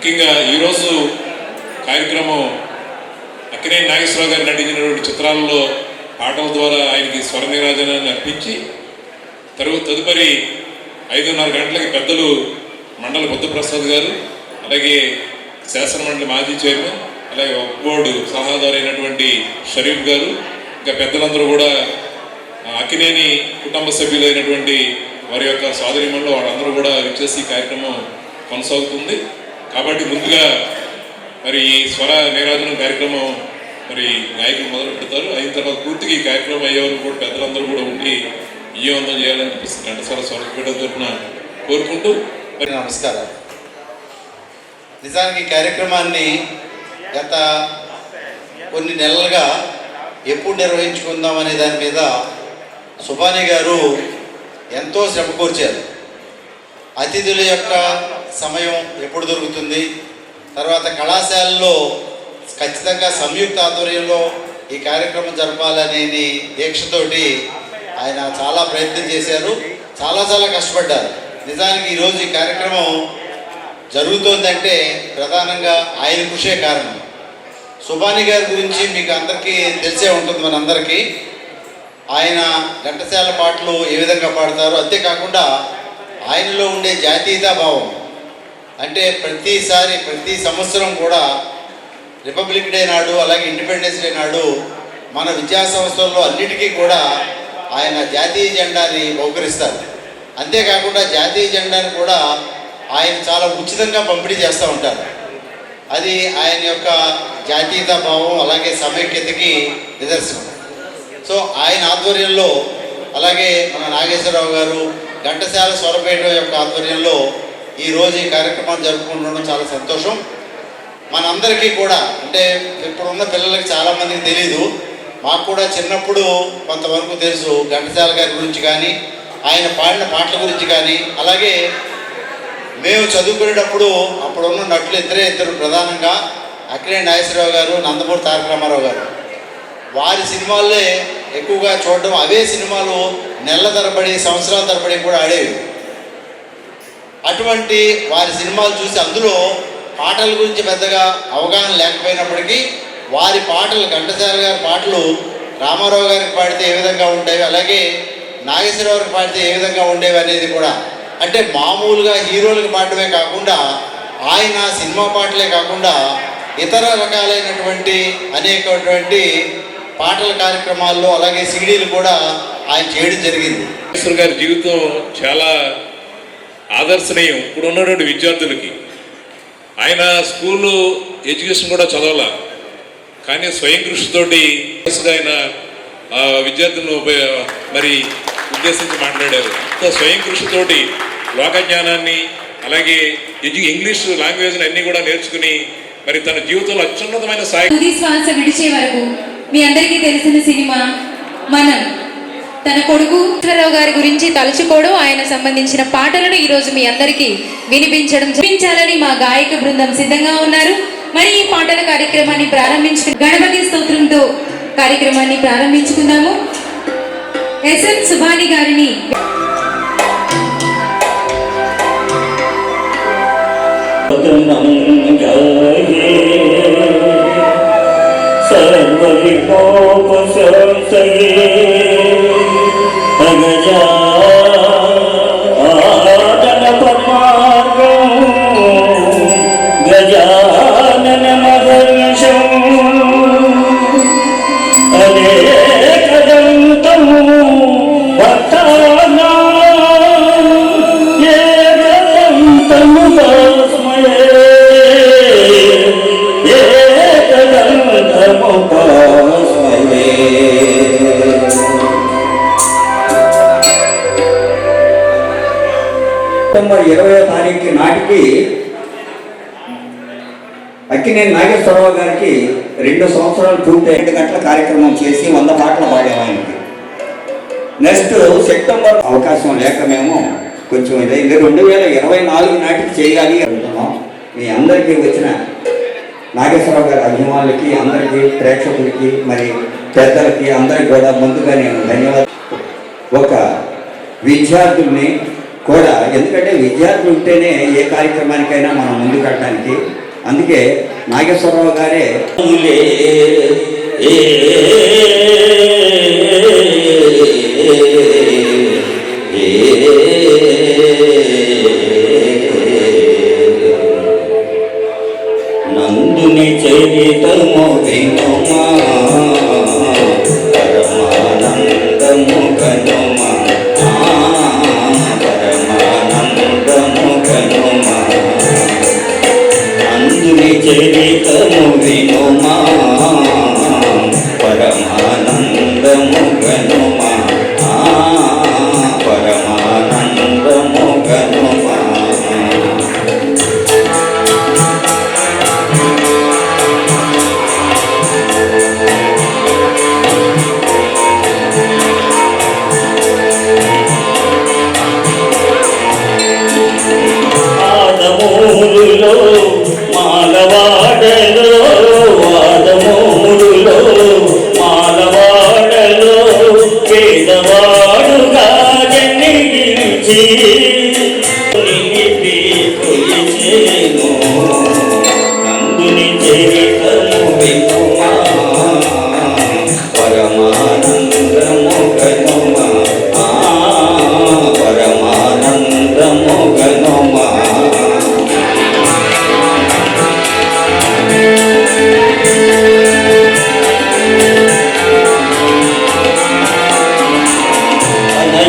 ముఖ్యంగా ఈరోజు కార్యక్రమం అక్కినేని నాగేశ్వరరావు గారు నటించినటువంటి చిత్రాలలో పాటల ద్వారా ఆయనకి స్వర నీరాజనాన్ని అర్పించి తదుపరి 5:30 గంటలకి పెద్దలు మండల బుద్ధప్రసాద్ గారు, అలాగే శాసనమండలి మాజీ చైర్మన్, అలాగే బోర్డు సలహాదారు అయినటువంటి షరీఫ్ గారు, ఇంకా పెద్దలందరూ కూడా అక్కినేని కుటుంబ సభ్యులైనటువంటి వారి యొక్క సోదరిమణులు వాళ్ళందరూ కూడా వచ్చేసి కార్యక్రమం కొనసాగుతుంది. కాబట్టి ముందుగా మరి ఈ స్వర నీరాజనం కార్యక్రమం మరి గాయకులు మొదలు పెడతారు. అయిన తర్వాత పూర్తిగా ఈ కార్యక్రమం అయ్యేవారు కూడా పెద్దలందరూ కూడా ఉండి విజయవంతం చేయాలని చెప్పేసి ఘంటసాల స్వరపేట తరఫున కోరుకుంటూ నమస్కారం. నిజానికి కార్యక్రమాన్ని గత కొన్ని నెలలుగా ఎప్పుడు నిర్వహించుకుందాం అనే దాని మీద సుబాని గారు ఎంతో శ్రమ కూర్చారు. అతిథుల యొక్క సమయం ఎప్పుడు దొరుకుతుంది, తర్వాత కళాశాలలో ఖచ్చితంగా సంయుక్త ఆధ్వర్యంలో ఈ కార్యక్రమం జరపాలనేది దీక్షతోటి ఆయన చాలా ప్రయత్నం చేశారు, చాలా కష్టపడ్డారు. నిజానికి ఈరోజు ఈ కార్యక్రమం జరుగుతోందంటే ప్రధానంగా ఆయన కృషే కారణం. సుబాని గారి గురించి మీకు అందరికీ తెలిసే ఉంటుంది, మనందరికీ. ఆయన ఘంటసాల పాటలు ఏ విధంగా పాడతారో, అంతేకాకుండా ఆయనలో ఉండే జాతీయతా భావం. అంటే ప్రతి సంవత్సరం కూడా రిపబ్లిక్ డే నాడు, అలాగే ఇండిపెండెన్స్ డే నాడు మన విద్యా సంస్థల్లో అన్నిటికీ కూడా ఆయన జాతీయ జెండాని బహుకరిస్తారు. అంతేకాకుండా జాతీయ జెండాని కూడా ఆయన చాలా ఉచితంగా పంపిణీ చేస్తూ ఉంటారు. అది ఆయన యొక్క జాతీయతా భావం, అలాగే సమైక్యతకి నిదర్శనం. సో ఆయన ఆధ్వర్యంలో, అలాగే మన నాగేశ్వరరావు గారు ఘంటసాల స్వరపేట యొక్క ఆధ్వర్యంలో ఈరోజు ఈ కార్యక్రమాన్ని జరుపుకుంటుండడం చాలా సంతోషం. మనందరికీ కూడా, అంటే ఇప్పుడున్న పిల్లలకి చాలామందికి తెలీదు, మాకు కూడా చిన్నప్పుడు కొంతవరకు తెలుసు ఘంటసాల గారి గురించి కానీ, ఆయన పాడిన పాటల గురించి కానీ. అలాగే మేము చదువుకునేటప్పుడు అప్పుడున్న నటులు ఇద్దరు ప్రధానంగా అక్కినేని నాగేశ్వరరావు గారు, నందమూరి తారక రామారావు గారు. వారి సినిమాలే ఎక్కువగా చూడడం, అవే సినిమాలు నెలల తరబడి, సంవత్సరాల తరబడి కూడా ఆడేవి. అటువంటి వారి సినిమాలు చూసి అందులో పాటల గురించి పెద్దగా అవగాహన లేకపోయినప్పటికీ వారి పాటలు, ఘంటసాల గారి పాటలు రామారావు గారికి పాడితే ఏ విధంగా ఉండేవి, అలాగే నాగేశ్వరరావు గారికి పాడితే ఏ విధంగా ఉండేవి అనేది కూడా, అంటే మామూలుగా హీరోలకు పాడటమే కాకుండా ఆయన సినిమా పాటలే కాకుండా ఇతర రకాలైనటువంటి అనేకటువంటి పాటల కార్యక్రమాల్లో, అలాగే సీడీలు కూడా ఆయన చేయడం జరిగింది. నాగేశ్వర గారి జీవితం చాలా ఆదర్శనీయం ఇప్పుడు ఉన్నటువంటి విద్యార్థులకి. ఆయన స్కూలు ఎడ్యుకేషన్ కూడా చదవాల, కానీ స్వయం కృషితోటి ఆయన విద్యార్థులను మరి ఉద్దేశించి మాట్లాడారు. స్వయం కృషితోటి లోక జ్ఞానాన్ని, అలాగే ఇంగ్లీష్ లాంగ్వేజ్ అన్ని కూడా నేర్చుకుని మరి తన జీవితంలో అత్యున్నతమైన శ్వాస విడిచే వరకు మీ అందరికీ తెలిసిన సినిమా మనం. తన కొడుకు నాగేశ్వరరావు గారి గురించి తలుచుకోవడం, ఆయన సంబంధించిన పాటలను ఈరోజు మీ అందరికీ వినిపించాలని మా గాయక బృందం సిద్ధంగా ఉన్నారు. మరి ఈ పాటల కార్యక్రమాన్ని గణపతి స్తోత్రంతో కార్యక్రమాన్ని ప్రారంభించుకుందాము. ఎస్ఎన్ సుబాని గారిని సెప్టెంబర్ 20వ తారీఖు నాటికి అక్కినేని నాగేశ్వరరావు గారికి 2 సంవత్సరాలు పూర్తి 2 గంటల కార్యక్రమం చేసి 100 పాటలు పాడేవాళ్ళకి. నెక్స్ట్ సెప్టెంబర్ అవకాశం లేక మేము కొంచెం ఇదైంది. 2024 నాటికి చేయాలి అనుకున్నాం. మీ అందరికీ వచ్చిన నాగేశ్వరరావు గారి అభిమానులకి, అందరికీ, ప్రేక్షకులకి, మరి పెద్దలకి అందరికీ కూడా ముందుగా నేను ధన్యవాదాలు. ఒక విద్యార్థుల్ని కూడా, ఎందుకంటే విద్యార్థులు ఉంటేనే ఏ కార్యక్రమానికైనా మనం ముందుకు వెళ్ళడానికి. అందుకే నాగేశ్వరరావు గారే నందుని చరితము వినుమా పరమానందము కనుమా పరమానందము కనుమా నందుని చరితము వినుమా పరమానందము కనుమా పరమానందము కనుమా. ఆదమూరులో మాలవాడలో ఆదమూరులో మాలవాడలో పేదవాడుగా జన్మించి కొలిచేను నందుని చరితము వినుమా పరమానందము కనుమా పరమానందము కనుమా.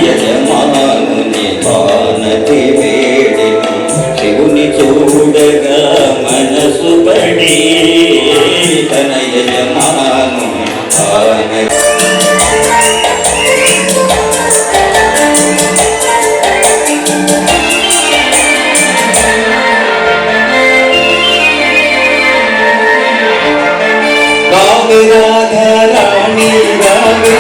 యజమానుని పానతి వేడిని శివుని చూడగా మనసు పడి తన యజమాను పానతి రాధా రాణి రావే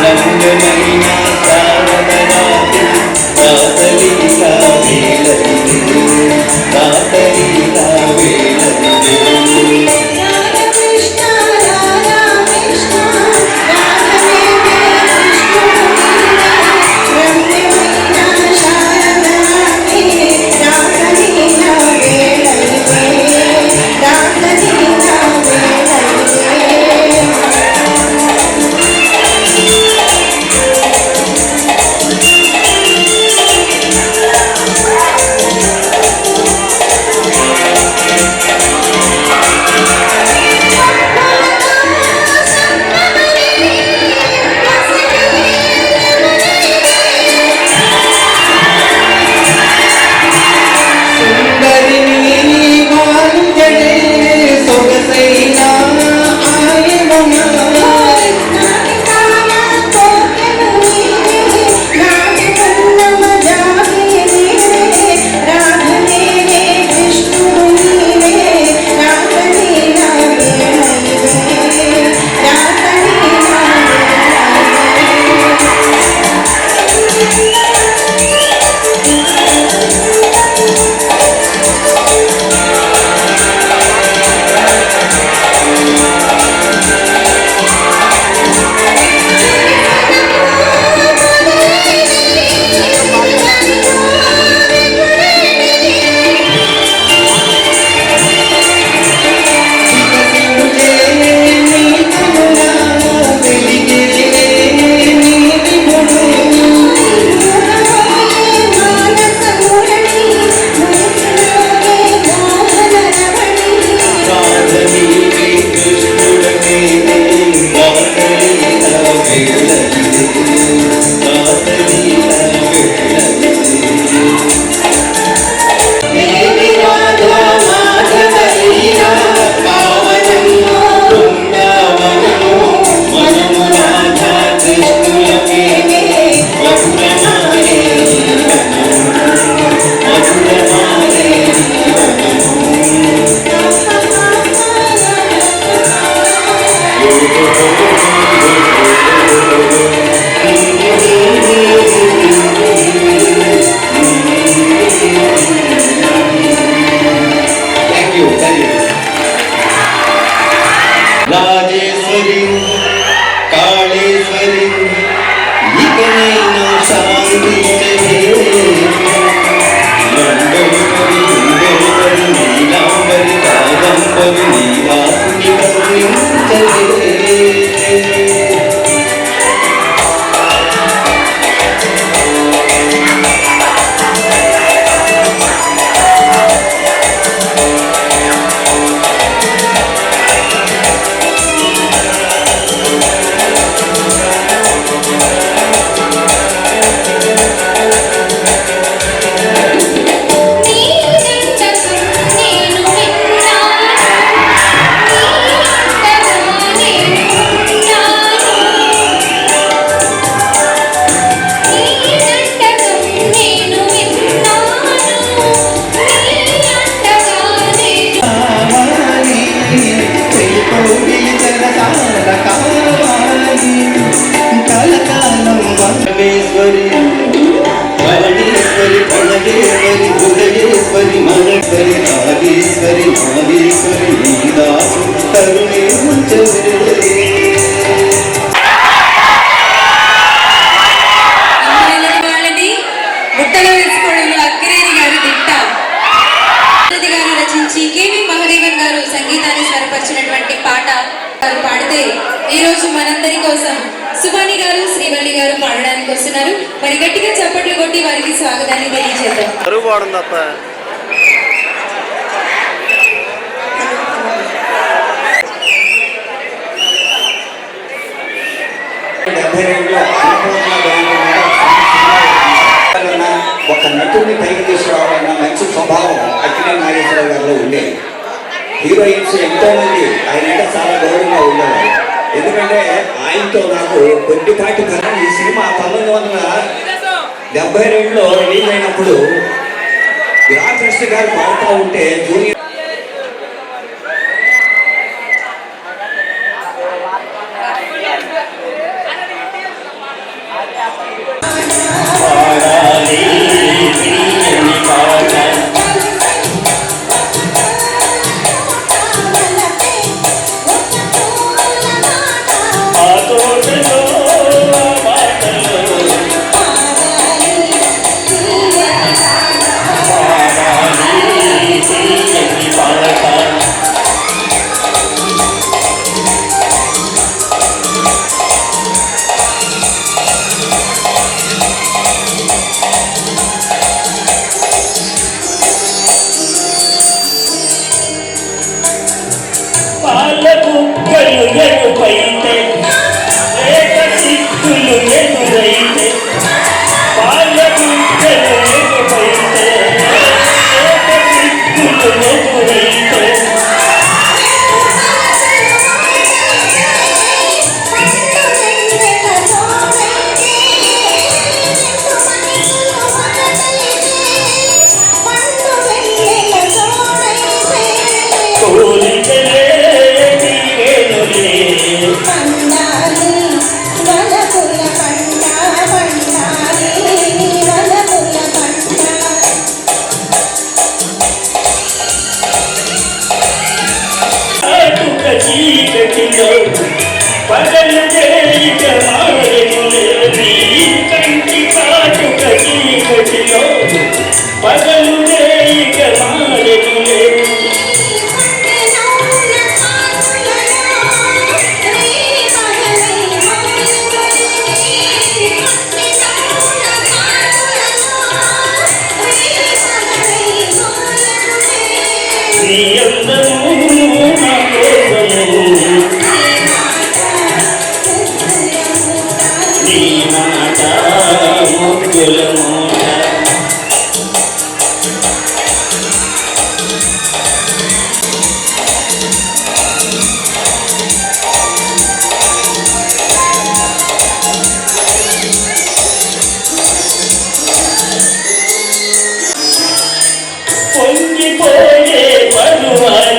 నందనైనా సారదరాతి రాతలీలా వేళది రాతలీలా వేళది. రాజేశ్వరి కాళేశ్వరి కోగిలి సరసాల కావాలి కలకాలం పరమేశ్వరి పరమేశ్వరి పరమేశ్వరి భువనేశ్వరి మహేశ్వరి నాగేశ్వరి నాగేశ్వరి నీదాసు కరుణే ఉంచవే వాళ్ళని బుట్టలో వేసుకోవడంలో అక్కినేని గారి దిట్ట గారు రచించి కేవి మహాదేవన్ గారు సంగీతాన్ని స్వరపరిచినటువంటి పాట వారు పాడితే ఈ రోజు మనందరి కోసం సుభాని గారు శ్రీవల్లి గారు పాడడానికి వస్తున్నారు. మరి గట్టిగా చప్పట్లు కొట్టి వారికి స్వాగతాన్ని తెలియజేద్దాం. ఒక నటుడిని పైకి తీసుకురావాలన్న మంచి స్వభావం అక్కినేని నాగేశ్వరరావు గారిలో ఉండేది. హీరోయిన్స్ ఎంతో మంది ఆయన అంటే చాలా గౌరవంగా ఉండేవారు. ఎందుకంటే ఆయనతో నాకు కొద్దిపాటి కన్నా ఈ సినిమా 1972లో రిలీజ్ అయినప్పుడు రామకృష్ణ గారు పాడుతూ ఉంటే జూనియర్ పొంగిపోయే పరువాయి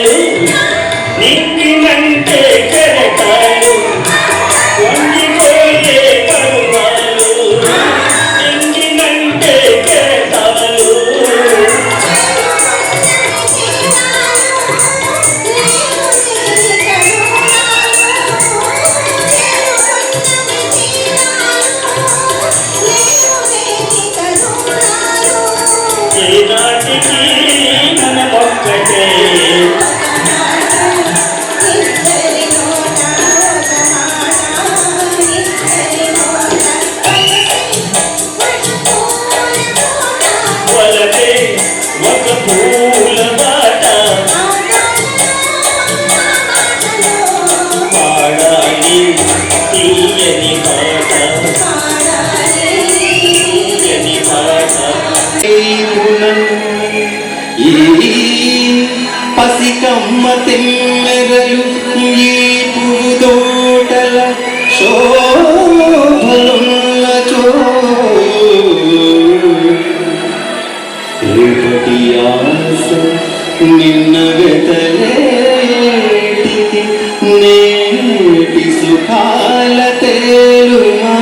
నీటి సుఖాల తేలుమా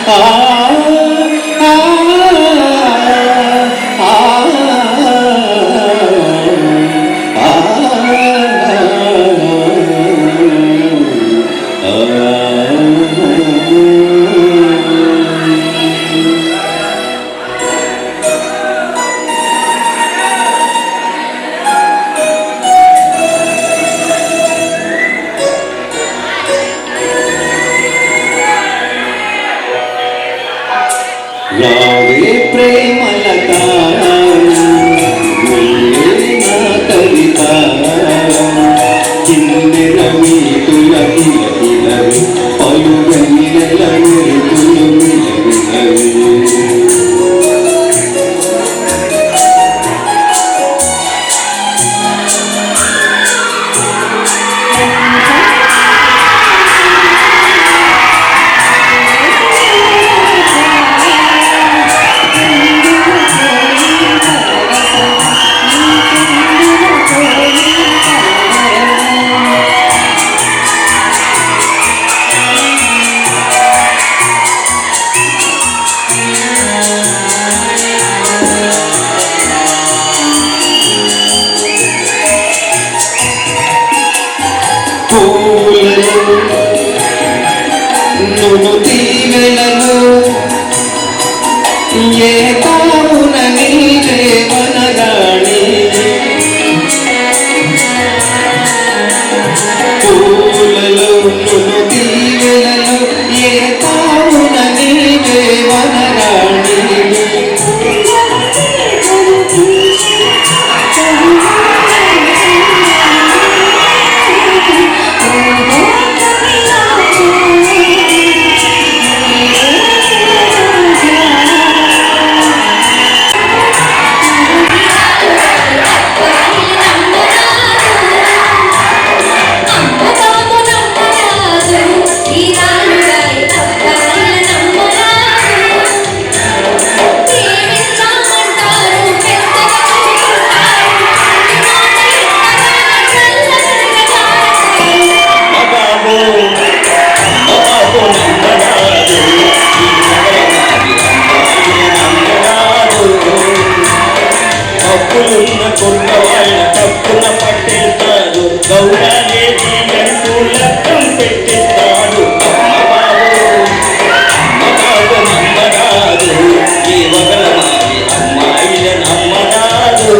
ఆ ఆ ఆ రావే ప్రేమలత నా కవిత కిన్నెల మీతుల కిలకిలవి పలువెన్నెల మెరుపులు మిలమిలవి నువ్వు దీవెనలు ఏ తావున నీవే వనరాణి పూలలో నువ్వు దీవెనలు ఏ తావున నీవే వనరాణి తప్పులున్న కొన్నవాళ్ళ తప్పున పట్టేస్తాడు గౌరాదేవి అంటూ లెక్కం పెట్టిస్తాడు అమ్మబాబు నమ్మరాదు ఈ వగల మాది అమ్మాయిల నమ్మరాదు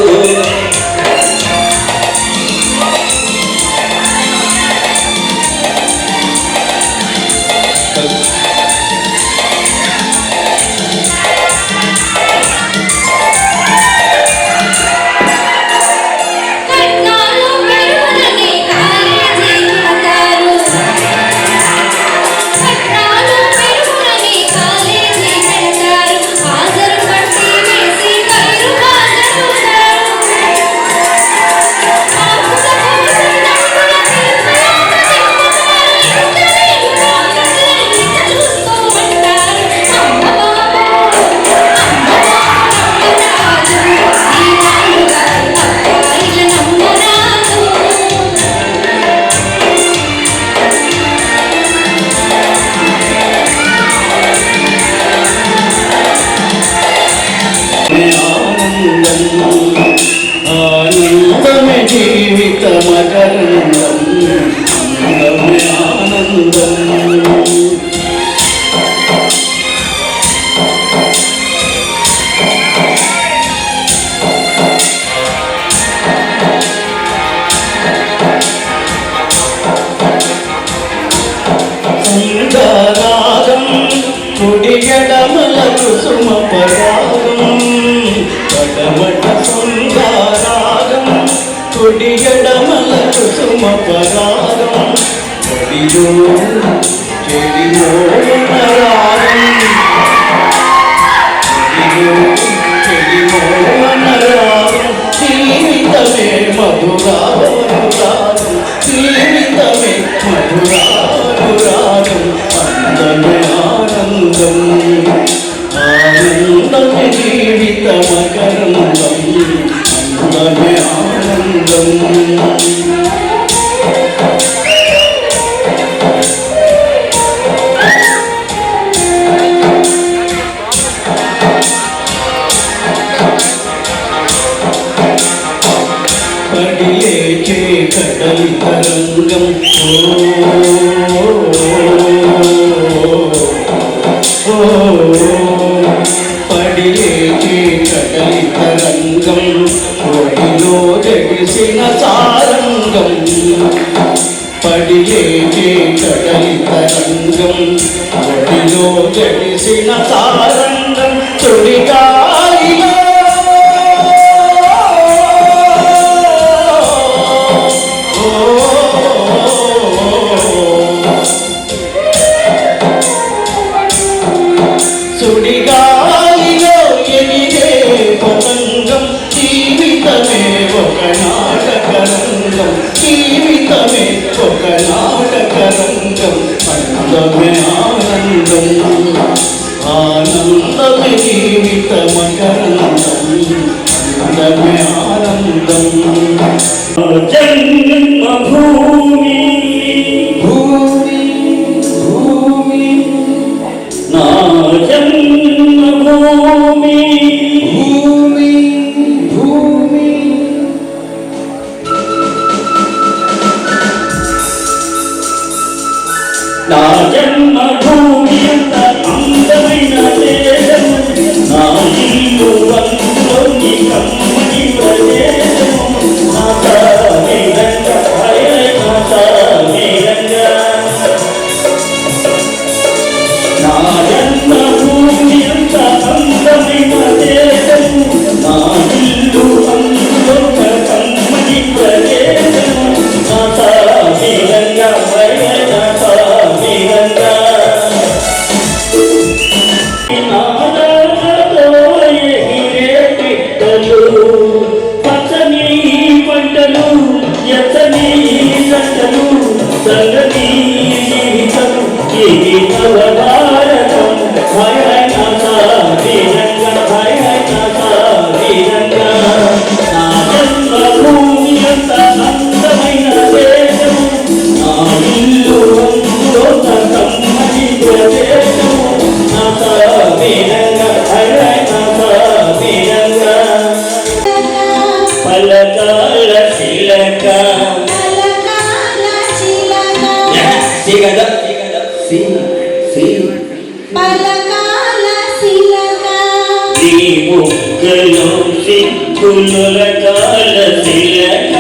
ఆనందమే జీవిత మకరందం అందమే ఆనందం సంగరాగం కుడి ఎడమల కుసుమ పరాగం పడమట సంగరాగం కుడి ఎడమల కుసుమ పరాగం చెడిలో చెడిలో రాగం చెడిలో చెడిలో రాగం జీవితమే మధురాగం జీవితమే మధురాగం అందమే ఆనందం ఆనందమే జీవిత మకరందం అందమే ఆనందం కడలి తరంగం పడి లేచే కడలి తరంగం ఒడిలో జడిసిన సారంగం పడి లేచే కడలి తరంగం ఒడిలో జడిసిన సారంగం చుడిగాలిలో సుడిగాలిలో ఎగిరే పతంగం జీవితమే ఒక నాటకరంగం జీవితమే ఒక నాటకరంగం అందమే ఆనందం ఆనందమే జీవిత మకరందం అందమే ఆనందం జన్మభూమి భూమి భూమి నా జన్మభూమి భూమి భూమి నా జన్మభూమి అంత అందమైన దేశము నా ఇల్లు అందులోని కమ్మని ప్రదేశము నా సామిరంగా నా సామిరంగా నా జన్మభూమి అంత అందమైన దేశము నా ఇల్లు అందులో కమ్మని ప్రదేశము నా సామిరంగా నా సామిరంగా నాదతో ఎగిరే పిట్టలు పచ్చని పంటలు ఎత్తని జంటలు చల్లని జీవితం ఇది నవ భారతం హయ నా సామిరంగా హయ నా సామిరంగా నా జన్మభూమి అంత అందమైన దేశము నా ఇల్లు అందులో కమ్మని ప్రదేశము నా సామిరంగా హయ నా సామిరంగా పలకాల శిలక నీ బుగ్గలో సిగ్గుల కాల శిలక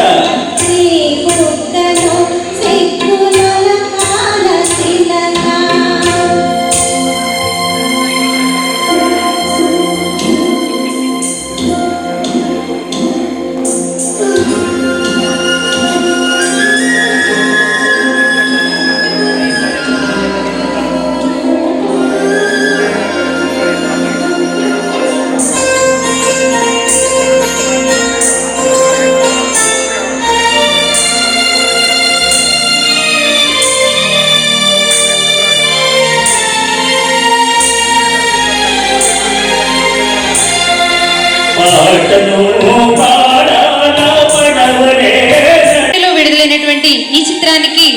విడుదలైనటువంటి ఈ చిత్రానికి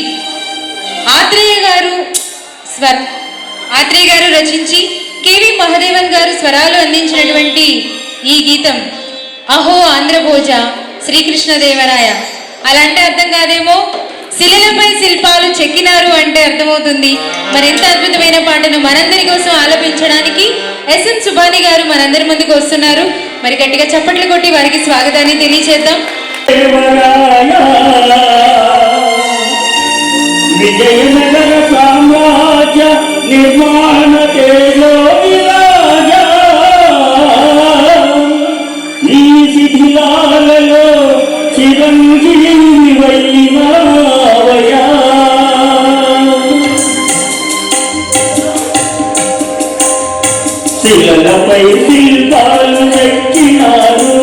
ఆత్రేయ గారు రచించి కేవి మహదేవన్ గారు స్వరాలు అందించినటువంటి ఈ గీతం అహో ఆంధ్రభోజ శ్రీకృష్ణదేవరాయ. అలా అంటే అర్థం కాదేమో, శిలలపై శిల్పాలు చెక్కినారు అంటే అర్థమవుతుంది. మరింత అద్భుతమైన పాటను మనందరి కోసం ఆలపించడానికి ఎస్ఎన్ సుబాని గారు మనందరి ముందుకు వస్తున్నారు. మరి గట్టిగా చప్పట్లు కొట్టి వారికి స్వాగతాన్ని తెలియజేద్దాం. విజయనగర సామ్రాజ్య నిర్మాణ తేజోవిరాజా ఈ శిథిలాలలో చిరంజీవి వైనావయా శిలలపై శిల్పాలు చెక్కినారు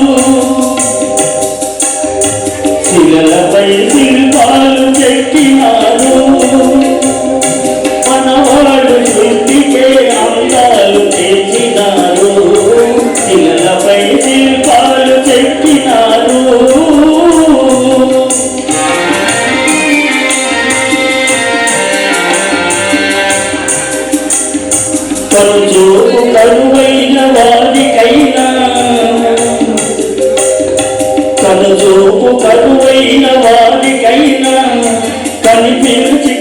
శిలలపై శిల్పాలు చెక్కినారు మనవాడు శృతికే అందాలు తెచ్చినారు శిలలపై శిల్పాలు చెక్కినారు కరుచూపు కరువైన వారు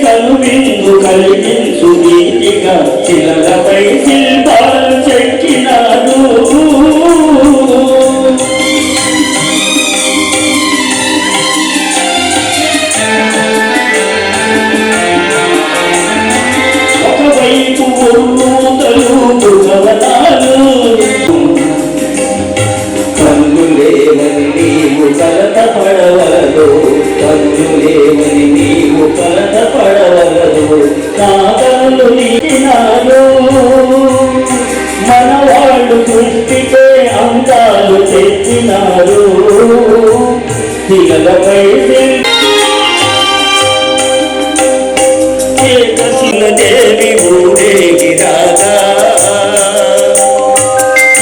కనువిందు కలిగించు గీతిగా శిలలపై శిల్పాలు చెక్కినారు. ఒకవైపు ఉర్రూతలు భుజవనాలు, కన్నులేవని నీవు కలత పడవలదు, కన్నులేవని నీవు కలత పడవలదు. నా కనులు నీకినారు. మనవాళ్ళు సృష్టికే అందాలు తెచ్చినారు. శిలలపై దేవి ఊరేగి రాగా,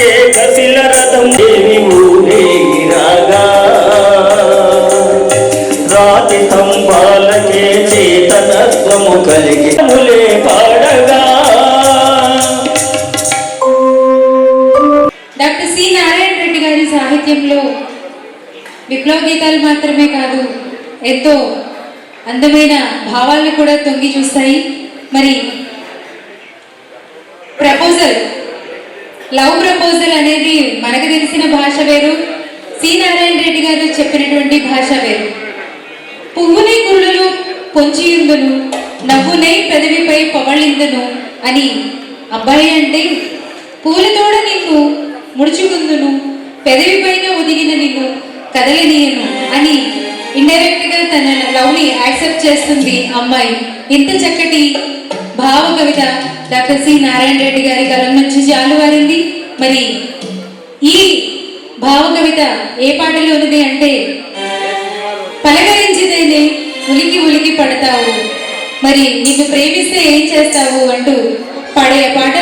ఏకశిల రథం దేవి ఊరేగి రాగా, రాతి స్తంభాలకే చేతనత్వము కలిగి ములే పాడగా. డాక్టర్ సి నారాయణ రెడ్డి గారి సాహిత్యంలో విప్లవ గీతాలు మాత్రమే కాదు, ఎంతో అందమైన భావాలను కూడా తొంగి చూస్తాయి. మరి ప్రపోజల్, లవ్ ప్రపోజల్ అనేది మనకు తెలిసిన భాష వేరు, సి నారాయణ రెడ్డి గారు చెప్పినటువంటి భాష వేరు. పువ్వునే కుళ్ళులు పొంచియుందును, నవ్వునే పెదవిపై పవళిందును అని అబ్బాయి అంటే పూలతోడ నిన్ను ముడుచుకుందును, పెదవి పైన ఒదిగిన నిన్ను కదలనీయను అని ఇండైరెక్ట్ గా తన లవ్ ని యాక్సెప్ట్ చేస్తుంది అమ్మాయి. ఇంత చక్కటి భావ కవిత డాక్టర్ సి నారాయణ రెడ్డి గారి కలం నుంచి జాలువారింది. మరి ఈ భావ కవిత ఏ పాటలో ఉన్నది అంటే, పలకరించితేనే ఉలికి ఉలికి పడతావు, మరి నిన్ను ప్రేమిస్తే ఏం చేస్తావు అంటూ పాడే పాట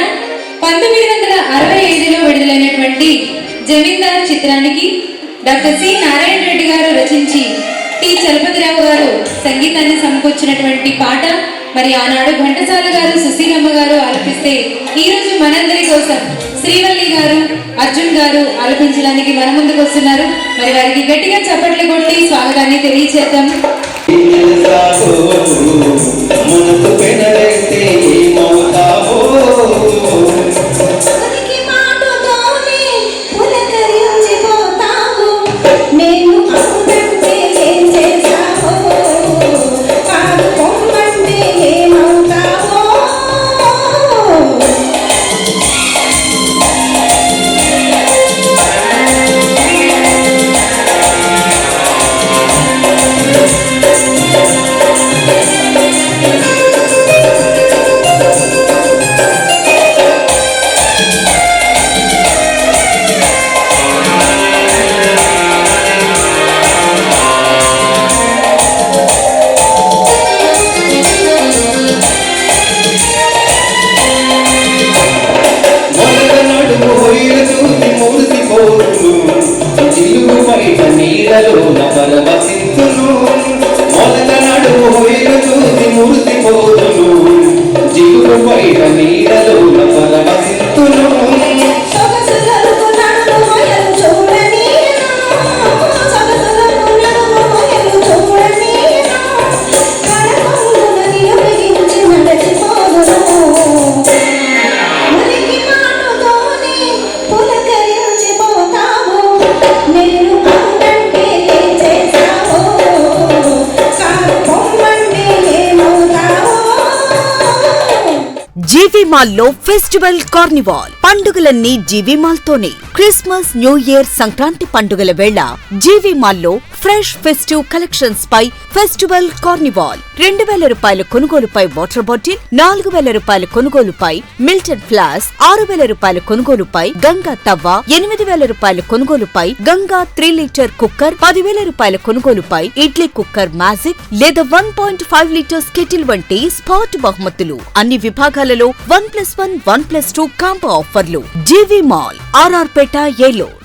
1965లో విడుదలైనటువంటి జమీందార్ చిత్రానికి డాక్టర్ సి నారాయణ రెడ్డి గారు రచించి టి చలపతిరావు గారు సంగీతాన్ని సమకూర్చినటువంటి పాట. మరి ఆనాడు ఘంటసాల గారు, సుశీలమ్మ గారు ఆలపిస్తే ఈ రోజు మనందరి కోసం శ్రీవల్లి గారు, అర్జున్ గారు ఆలపించడానికి మన ముందుకు వస్తున్నారు. మరి వారికి గట్టిగా చప్పట్లు కొట్టి స్వాగతాన్ని తెలియచేద్దాం. జీవిమాల్ లో ఫెస్టివల్ కార్నివాల్ పండుగలన్నీ జీవిమాల్ తోనే. క్రిస్మస్, న్యూ ఇయర్, సంక్రాంతి పండుగల వేళ జీవిమాల్ లో ఫ్రెష్ ఫెస్టివ్ కలెక్షన్స్ పై ఫెస్టివల్ కార్నివాల్. 2000 రూపాయల కొనుగోలుపై వాటర్ బాటిల్, 4000 రూపాయల కొనుగోలుపై మిల్టన్ ఫ్లాస్క్, 6000 రూపాయల కొనుగోలుపై గంగా తవ్వ, 8000 రూపాయల కొనుగోలుపై గంగా 3 లీటర్ కుక్కర్, 10,000 రూపాయల కొనుగోలుపై ఇడ్లీ కుక్కర్ మ్యాజిక్ లేదా 1.5 లీటర్స్ కెటిల్ వంటి స్పాట్ బహుమతులు. అన్ని విభాగాలలో 1+1, 1+2 కాంబో ఆఫర్లు. జీవి మాల్, ఆర్ఆర్ పేట, ఏలూరు.